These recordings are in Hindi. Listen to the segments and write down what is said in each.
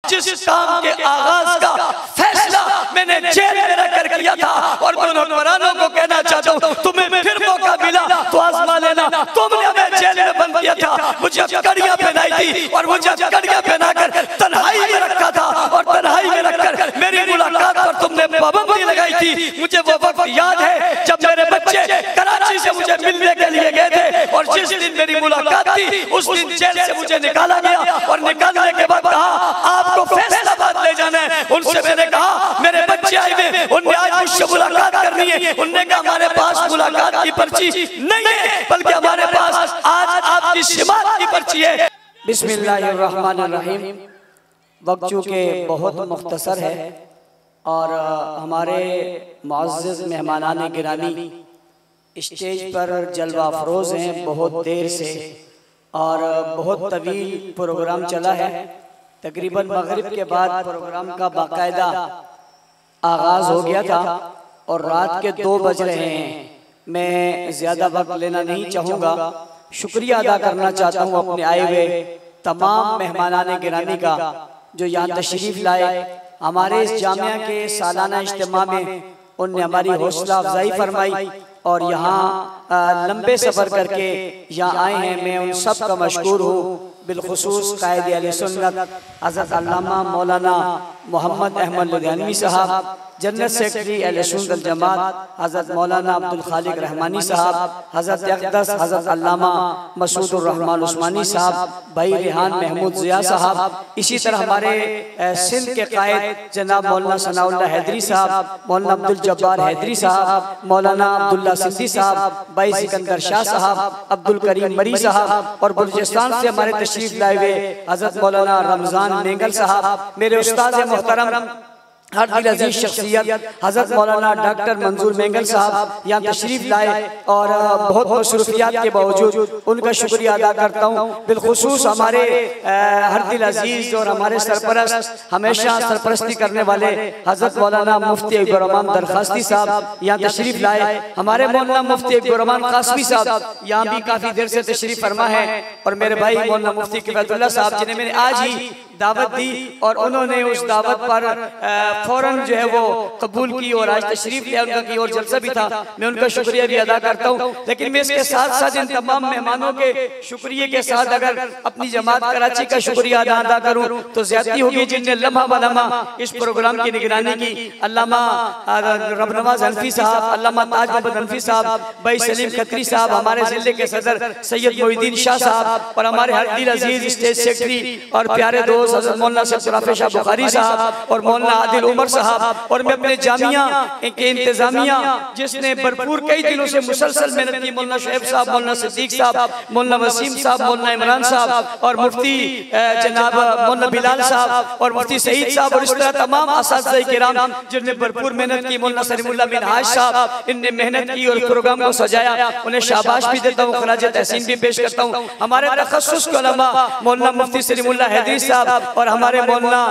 जिस काम के आगाज का फैसला मैंने जेल में रहकर किया था और मैं उन हुक्मरानों को कहना चाहता हूँ, तुम्हें फिर मौका मिला तो आजमा लेना। तुमने हमें जेल में बंद किया था, मुझे कड़ियां पहनाई थी और मुझे कड़ियां पहनाकर तन्हाई में रखा था और तन्हाई में रखकर मेरी मुलाकात पर तुमने पाबंदी लगाई थी। मुझे वो वक्त याद है जब मेरे बच्चे कराची से मुझे मिलने के लिए गए थे और जिस दिन मेरी मुलाकात थी उस दिन जेल से मुझे निकाला गया और निकालने के बाद कहा आपको फैसलाबाद ले जाना है। उनसे मैंने कहा मेरे बच्चे आए हुए, उनने आज मुझसे मुलाकात करनी है। उनने कहा हमारे पास मुलाकात की पर्ची नहीं है, बल्कि हमारे पास आज आपकी समाअत की पर्ची है। बिस्मिल्लाहिर्रहमानिर्रहीम। वक्त चूँकि बहुत मुख्तसर है और हमारे मुअज़्ज़ज़ मेहमानान गिरामी स्टेज पर जलवा अफरोज़ हैं बहुत देर से और बहुत तवील प्रोग्राम चला है। तकरीबन मगरिब के बाद प्रोग्राम का बाकायदा आगाज़ हो गया था और रात के 2 बज रहे हैं। मैं ज़्यादा वक्त लेना नहीं चाहूँगा। शुक्रिया अदा करना चाहता हूँ अपने आए हुए तमाम मेहमानान गिरामी का जो यहाँ तशरीफ़ लाए। हमारे इस जामिया के सालाना इज्तिमा में उनने हमारी हौसला अफजाई फरमाई और यहाँ लंबे सफ़र करके यहाँ आए हैं। मैं उन सब का मशकूर हूँ, बिलखुसूस कायदे अहले सुन्नत हज़रत अल्लामा मौलाना मोहम्मद अहमद लुधियानवी साहब, जन्नत सेक्रेटरी अहले सुन्नत वल जमात हज़रत मौलाना अब्दुल खालिक रहमानी साहब, हज़रत अक़दस हज़रत अल्लामा मसूदुर रहमान उस्मानी साहब, भाई रेहान महमूद ज़िया साहब, इसी तरह हमारे सिंध के कायद जनाब मौलाना सनाउल्लाह हैदरी साहब, मौलाना अब्दुल जब्बार हैदरी साहब, मौलाना अब्दुल्ला सिद्दी साहब, भाई सिकंदर शाह साहब, अब्दुल करीम मरी साहब और बलूचिस्तान से हमारे तशरीफ लाए हुए हज़रत मौलाना रमज़ान मेंगल साहब, मेरे उस्ताद मोहतरम हर दिल अजीज शख्सियत हज़रत मौलाना डॉक्टर मंजूर मेंगल साहब यहाँ तशरीफ़ लाए और बहुत मसरूफियात के बावजूद उनका शुक्रिया अदा करता हूँ। बिलखुसूस हमारे हर दिल अजीज़ और हमारे सरपरस्त हमेशा सरपरस्ती करने वाले हज़रत मौलाना मुफ्ती अब्दुर्रहमान दरखास्ती साहब यहाँ तशरीफ़ लाए। हमारे मौलाना मुफ्ती अब्दुर्रहमान कासमी साहब यहाँ भी काफ़ी देर से तशरीफ़ फरमा है और मेरे भाई मौलाना मुफ्ती किफ़ायतुल्लाह साहब जिन्हें मैंने आज ही दावत दी और उन्होंने उस दावत पर फौरन जो है वो कबूल की और आज तशरीफ लिया उनका की और जलसा भी था। मैं उनका शुक्रिया भी अदा करता हूँ। लेकिन मैं इसके साथ साथ इन तमाम मेहमानों के शुक्रिया के साथ अगर अपनी जमात कराची का शुक्रिया अदा करूँ तो ज्यादती होगी जिनने लम्हा ब लम्हा इस प्रोग्राम की निगरानी की। अल्लामा रबनवाज हनफी साहब, अल्लामा ताज मोहम्मद हनफी साहब, भाई सलीम खत्री साहब, हमारे जिले के सदर सैयद मोहिद्दीन शाह साहब और हमारे हर दिल अजीज स्टेज सेक्रेटरी और प्यारे दोस्त हज़रत मौलाना शफ़ी शाह बुखारी साहब और मौलाना आदिल उमर साहब और मैं अपने जामिया के इंतजामिया जिसने भरपूर कई दिनों से मुसलसल मेहनत की, मौलाना शुएब साहब, मौलाना सिद्दीक साहब, मौलाना वसीम साहब, मौलाना इमरान साहब और मुफ्ती जनाब मौलाना बिलाल साहब और मुफ्ती सईद साहब और इस तरह तमाम असातिज़ा किराम जिन्होंने भरपूर मेहनत की, मौलाना सलीमुल्लाह बिन हाज साहब इनने मेहनत की और प्रोग्राम को सजाया। उन्हें शाबाश भी देता हूँ, खराज तहसीन भी पेश करता हूँ। हमारे तखस्सुस के उलमा मौलाना मुफ्ती सलीमुल्लाह हैदरी साहब और हमारे मौलाना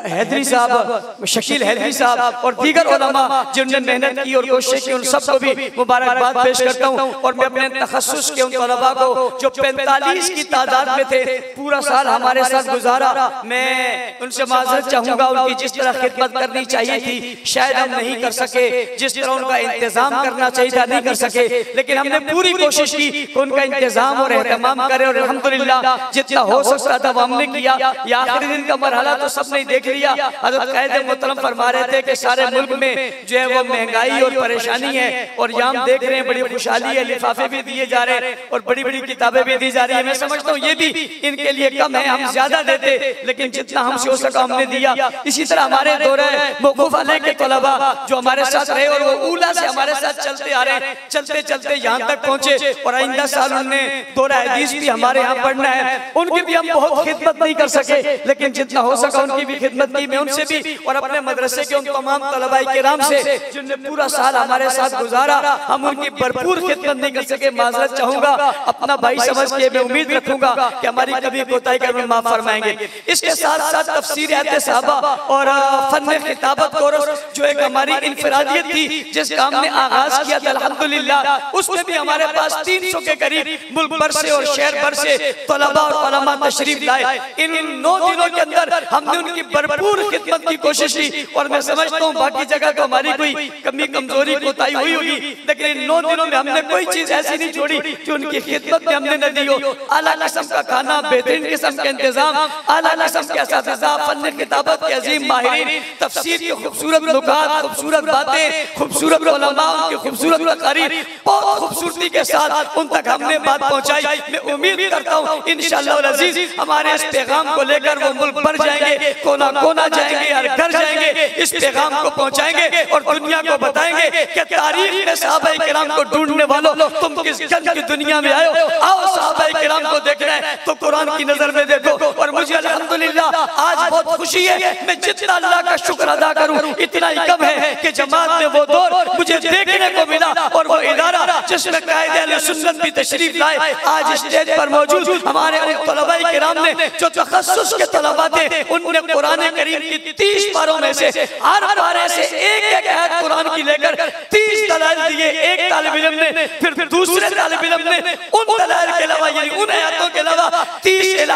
हैदरी साहब, शकील हैदरी साहब और दीगर उलमा जिन्होंने मेहनत की और कोशिश की, उन सबको भी मुबारकबाद पेश करता हूँ। और मैं अपने तखस्सुस के उन तलबा को जो 45 की तादाद में थे, पूरा साल हमारे साथ गुजारा, मैं उनसे माजरत चाहूँगा। उनकी जिस तरह खिदमत करनी चाहिए थी शायद हम नहीं कर सके, जिस तरह उनका इंतजाम करना चाहिए था नहीं कर सके, लेकिन हमने पूरी कोशिश की कि उनका इंतजाम और एहतमाम करें और अल्हम्दुलिल्लाह जितना हो सकता था वो हमने किया। या आखिरी दिन का मरहला तो सबने देख लिया। हज़रत कायदे मोहतरम फरमा रहे थे कि सारे मुल्क में जो है वो महंगाई और परेशानी है और यहाँ हम देख रहे हैं बड़ी खुशहाली है, लिफाफे भी दिए जा रहे हैं और बड़ी बड़ी किताबें भी दी जा रही है। मैं समझता हूँ ये भी इनके लिए कम है, हम ज्यादा देते लेकिन जितना हमसे हो सका हमने दिया। इसी तरह हमारे दौरे मौकूफ अलैह के तलबा जो हमारे साथ रहे और वो ऊला से हमारे साथ चलते आ रहे हैं, चलते चलते यहाँ तक पहुँचे और आइंदा साल उन्होंने दौरा हदीस भी हमारे यहाँ पढ़ना है। उनकी भी हम बहुत खिदमत नहीं कर सके लेकिन जितना हो सका उनकी भी खिदमत की। मैं उनसे भी और अपने मदरसे के उन तमाम तलबाए किराम से जिन्होंने पूरा साल हमारे साथ गुजारा, हम उनकी भरपूर खिदमत नहीं कर सके, माजरत चाहूंगा। अपना भाई समझ के मैं उम्मीद रखूंगा कि हमारी कभी कोताही कर माफ फरमाएंगे। इसके साथ साथ तफसीर आयत साहबा और फन खिताबत कोर्स जो एक हमारी इनफरादियत थी जिस काम ने आगाज किया था अल्हम्दुलिल्लाह, उसमें भी हमारे पास 300 के करीब मुल्क भर से और शहर भर से तलबा और उलमा तशरीफ लाए। बुलाए। इन 9 दिनों के अंदर हमने उनकी भरपूर खिदमत की कोशिश की और मैं समझता हूँ बाकी जगह तो हमारी कोई कमी कमजोरी कोताही हुई होगी, लेकिन इन 9 दिनों में हमने कोई चीज ऐसी नहीं छोड़ी जो उनकी खिदमत में हमने न दी हो। आला किस्म का खाना, बेहतरीन किस्म का इंतजाम, आला किस्म के असातिज़ा, फन किताबत के अजीम माहिरीन, तफसीर की खूबसूरत नुकात, खूबसूरत बातें, खूबसूरत उलमा, उनकी खूबसूरत तकारीर बहुत खूबसूरती के साथ उन तक हमने बात पहुंचाई। मैं उम्मीद करता हूं इंशाअल्लाह अल अज़ीज़ हमारे इस पैगाम को लेकर वो मुल्क भर जाएंगे, कोना कोना जाएंगे, हर घर जाएंगे, इस पैगाम को पहुंचाएंगे और दुनिया को बताएंगे कि तारीख में सहाबाए किराम को ढूंढने वालों तुम किस गंज की दुनिया में आए हो। आओ सहाबाए किराम को देखना है तो कुरान की नजर में देखो। और मुझे अल्हम्दुलिल्लाह आज बहुत खुशी है, मैं जितना अल्लाह का शुक्र अदा करूं इतना ही कम है कि जमात में वो दौर मुझे देखने को मिला और वो इदारा जिसमें कायदे अहले सुन्नत भी तशरीफ लाए आज स्टेज पर मौजूद हमारे उन तलबाए किराम ने जो तखस्सुस के तलबा थे उनने कुरान करीम की 30 पारों में से हर पारे से एक आयत कुरान की लेकर 30 दलाइल दिए एक तालिब इल्म ने, फिर दूसरे तालिब इल्म ने उन दलाइल के अलावा यानी उन आयतों के अलावा 30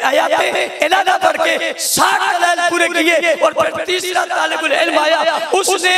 आयतें इलादा पढ़ के 60 दलाइल पूरे किए और फिर तीसरा तालिबुल इल्म आया उसने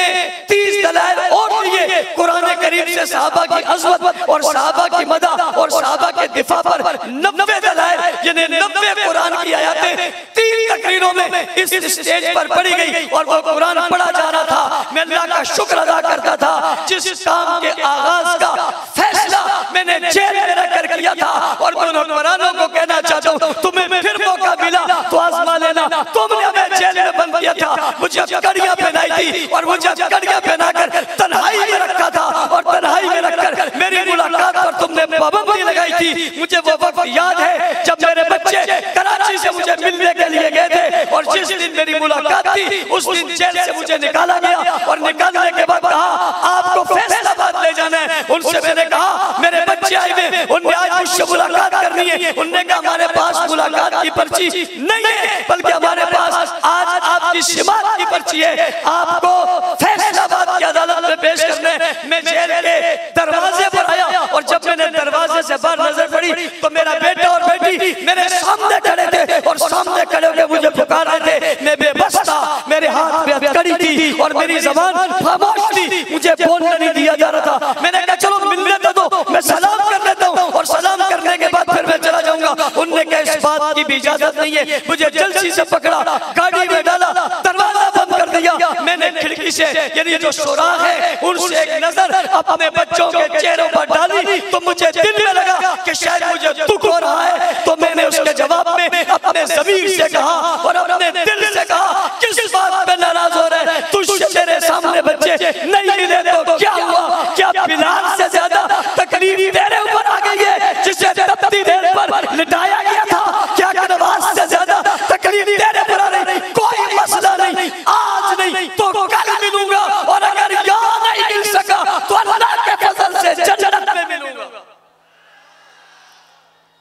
30 दलाइल और दिए कुरान करीम से सहाबा की अज़मत और सहाबा की मदह और सहाबा के दिफा पर 90 दलाइल यानी 90 कुरान की आयतें 3 तकरीरों में इस स्टेज पर पढ़ी गई और वो कुरान पढ़ा जा रहा था। मैं अल्लाह का शुक्र अदा करता था जिस काम के आगाज का फैसला मैंने जेल में रहकर किया था और मैं उन हुक्मरानों को कहना चाहता हूँ तुम्हें फिर मौका मिला तो आजमा लेना। तुमने हमें जेल में बंद किया था, मुझे कड़ियां पहनाई थी और मुझे कड़ियां पहनाकर तन्हाई में रखा था और तन्हाई में रखकर मेरी मुलाकात पर तुमने पाबंदी लगाई थी। मुझे वो वक्त याद है जब मेरे बच्चे कराची से मुझे मिलने के लिए गए थे और जिस दिन मेरी मुलाकात थी उस दिन जेल से मुझे निकाला गया और निकालने के बाद कहा आपको फैसलाबाद ले जाना है। उनसे मैंने कहा मेरे बच्चे आए हुए उनने आज मुझसे मुलाकात करनी है। उनने कहा हमारे पास मुलाकात की पर्ची नहीं है बल्कि हमारे पास आज आपकी समाअत की पर्ची है, आपको फैसलाबाद की अदालत में पेश करने। मैं जेल के दरवाजे पर आया और जब मैंने दरवाजे से बाहर नजर पड़ी तो मेरा बेटा और बेटी मेरे सामने खड़े थे और सामने खड़े होकर मुझे पुकार रहे थे। मैं बेबस था, मेरे हाथ में हथकड़ी थी और मेरी ज़बान खामोश थी, मुझे बोलने नहीं दिया जा रहा था। मैंने कहा चलो मिलने तो दो, मैं सलाम कर लेता हूँ और सलाम करने के बाद फिर मैं चला जाऊंगा। उनने कहा इस बात की भी इजाजत नहीं है। मुझे जल्दी से पकड़ा, गाड़ी में डाला, दरवाजा बंद कर दिया। मैंने खिड़की से यानी जो सुराख है उनसे एक नजर अपने बच्चों के चेहरों पर डाली तो मुझे दिल में लगा कि शायद मुझे दुख हो रहा है। तो मैंने उसके जवाब में अपने ज़मीर से कहा और अपने दिल से कहा किस बात पे नाराज हो रहा है, तुझसे मेरे सामने बच्चे नहीं मिले तो क्या हुआ? क्या बिलाल से ज्यादा तकलीफ तेरे ऊपर आ गई है जिसे तपती देर पर लिटाया गया था? क्या नवाज से ज्यादा तकलीफ तेरे ऊपर आ रही? कोई मसला नहीं, आज नहीं तो कल मिलूंगा और अगर यहाँ नहीं मिल सका तो अल्लाह के फजल से जन्नत में मिलूंगा।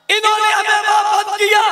इन्होंने हमें वहां बंद किया।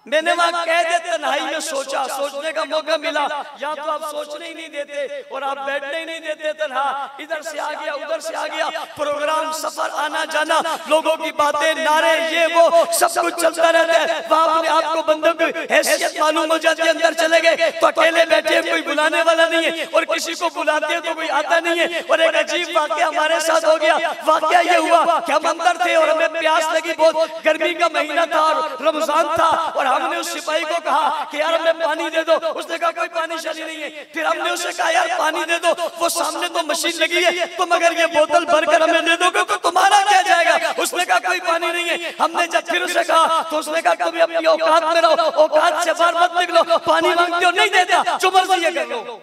मैंने वहां कैद तन्हाई में सोचा, सोचने का मौका मिला। या तो आप सोचने ही नहीं देते और आप बैठने ही नहीं देते तन्हा, इधर से आ गया उधर से आ गया, प्रोग्राम सफर आना जाना, लोगों की बातें नारे ये वो सब कुछ चलता रहता है। वहां अपने आपको बंदों की हैसियत मालूम हो जाती है। अंदर चले गए तो अकेले बैठे, कोई बुलाने वाला नहीं है और किसी को बुलाते हैं तो कोई आता नहीं है। और एक अजीब वाकया हमारे साथ हो गया। वाकया ये हुआ कि हम अंदर थे और हमें प्यास लगी, बहुत गर्मी का महीना था और रमजान था और हमने उस सिपाही को कहा कि यार हमें पानी दे दो। उसने कहा कोई पानी शानी नहीं है। फिर हमने उससे कहा यार पानी दे दो, वो सामने तो मशीन लगी है, तुम अगर ये बोतल भरकर हमें दे दोगे तो तुम्हारा क्या जाएगा? उसने कहा कोई पानी नहीं है। हमने जब फिर उसे कहा तो उसने कहा तुम अपनी औकात में रहो, औकात से बाहर मत निकलो, पानी मांगते हो नहीं देता, जो मर्जी ये कर लो।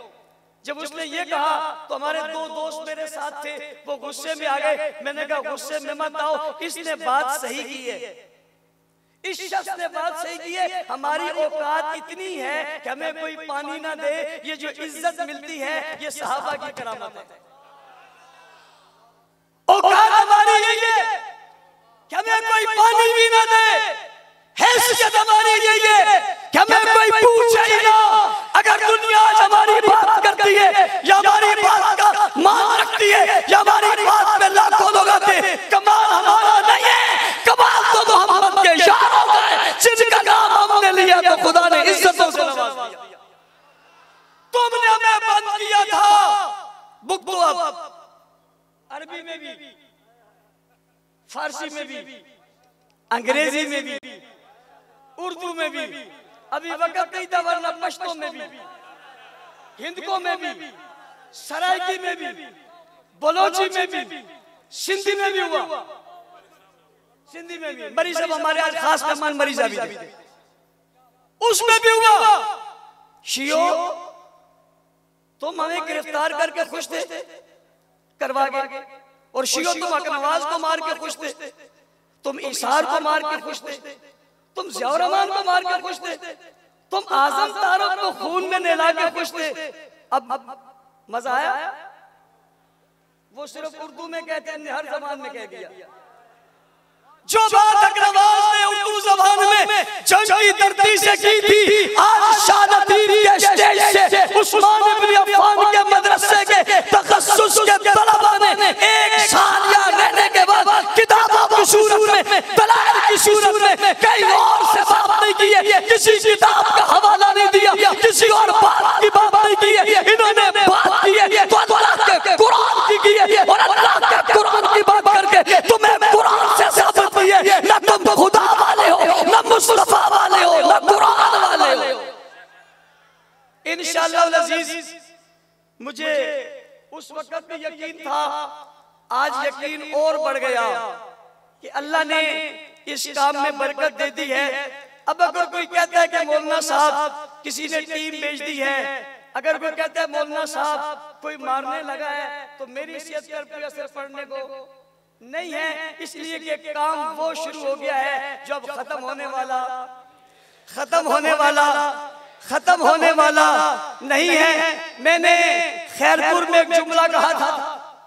जब उसने ये कहा तो हमारे 2 दोस्त मेरे साथ थे, वो गुस्से में आ गए। मैंने कहा गुस्से में मत आओ, इसने बात सही की है, इस शख्स ने बात सही की है। हमारी औकात इतनी है कि हमें कोई पानी ना दे, ये जो इज्जत मिलती है ये सहाबा की करामत है। औकात हमारी यही है कि हमें कोई पानी भी ना दे, हैसियत हमारी यही है कि हमें कोई पूछे ही ना। अगर दुनिया आज हमारी बात करती है या हमारी बात का मान रखती है या हमारी बात में लाखों लोग आते हैं, कमाल हमारा नहीं है, कमाल तो मोहम्मद के यारों का है जिनका नाम फारसी में भी, अंग्रेजी में भी, उर्दू में भी, अभी वक्त नहीं था वरना पश्तो में भी, हिंदको में भी, सराइकी में भी, बलोची में भी, सिंधी में भी हुआ। सिंधी में भी मरीज साहब हमारे आज खास मेहमान मरीज भी थे, उसमें भी हुआ। शियो तुम हमें गिरफ्तार करके खुश थे, करवा के, और शियो तुम अकनवाज को मार के खुश थे, तुम इशार को मार के खुश थे, तुम ज़ियाउर रहमान को मार के खुश थे, तुम आजम तारक को खून में नहला के खुश थे। अब मजा आया? वो सिर्फ उर्दू में कहते हैं, हर जबान में कह दिया। जो बात अकनवाज ने उर्दू जबान में जंग की धरती से की थी, आज शाहनतीब के स्टेज से उस्मान इब्न अफ़्फ़ान के मदरसे के तखस्सुस के तलबा ने एक साल या रहने के बाद किताबों की सूरत में, दलाइल की सूरत में कहीं और से बात नहीं की है, किसी किताब का हवाला नहीं दिया, किसी और बात की बात नहीं की है। इन्होंने बात की है तो अल्लाह के कुरान की है, और अल्लाह के कुरान की बात करके तुम्हें कुरान से साबित हुई है, न तुम खुदा वाले हो, न मुस्तफा वाले हो, न कुरान वाले हो। इंशाअल्लाह अज़ीज, मुझे उस वक्त भी यकीन था, आज यकीन और बढ़ गया कि अल्लाह ने इस काम में बरकत दे दी है। अब अगर कोई कहता है कि मौलाना साहब किसी ने टीम भेज दी है, अगर कोई कहता है मौलाना साहब कोई मारने लगा है, तो मेरी सेहत पर कोई असर पड़ने को नहीं है, इसलिए कि काम वो शुरू हो गया है जो अब खत्म होने वाला नहीं है। मैंने खैरपुर में एक जुमला कहा था,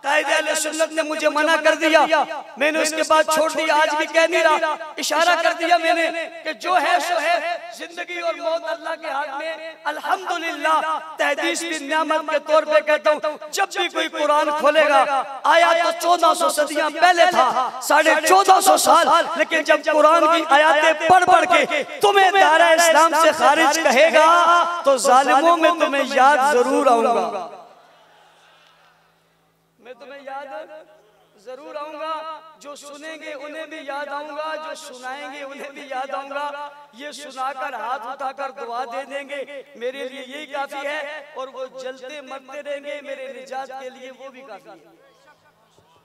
कायदे अहले सुन्नत ने मुझे मना कर दिया, मैंने उसके बाद छोड़ दिया, आज भी कह नहीं रहा, इशारा कर दिया मैंने कि जो है सो है, जिंदगी और मौत अल्लाह के हाथ में। अल्हम्दुलिल्लाह, तहदीस की नियामत के तौर पे कहता हूँ, जब भी कोई कुरान खोलेगा, आया तो 1400 सदियां पहले था, 1450 साल, लेकिन जब कुरान की आयतें पढ़ पढ़ के तुम्हें दायरा इस्लाम से खारिज कहेगा, तो जालिमों में तुम्हें याद जरूर आऊंगा, मैं तुम्हें याद जरूर आऊंगा। जो सुनेंगे उन्हें भी याद आऊंगा, जो सुनाएंगे उन्हें भी याद आऊंगा। ये सुनाकर हाथ उठाकर दुआ दे देंगे, मेरे लिए यही काफी है, और वो जलते मरते रहेंगे, मेरे निजात के लिए वो भी काफी है।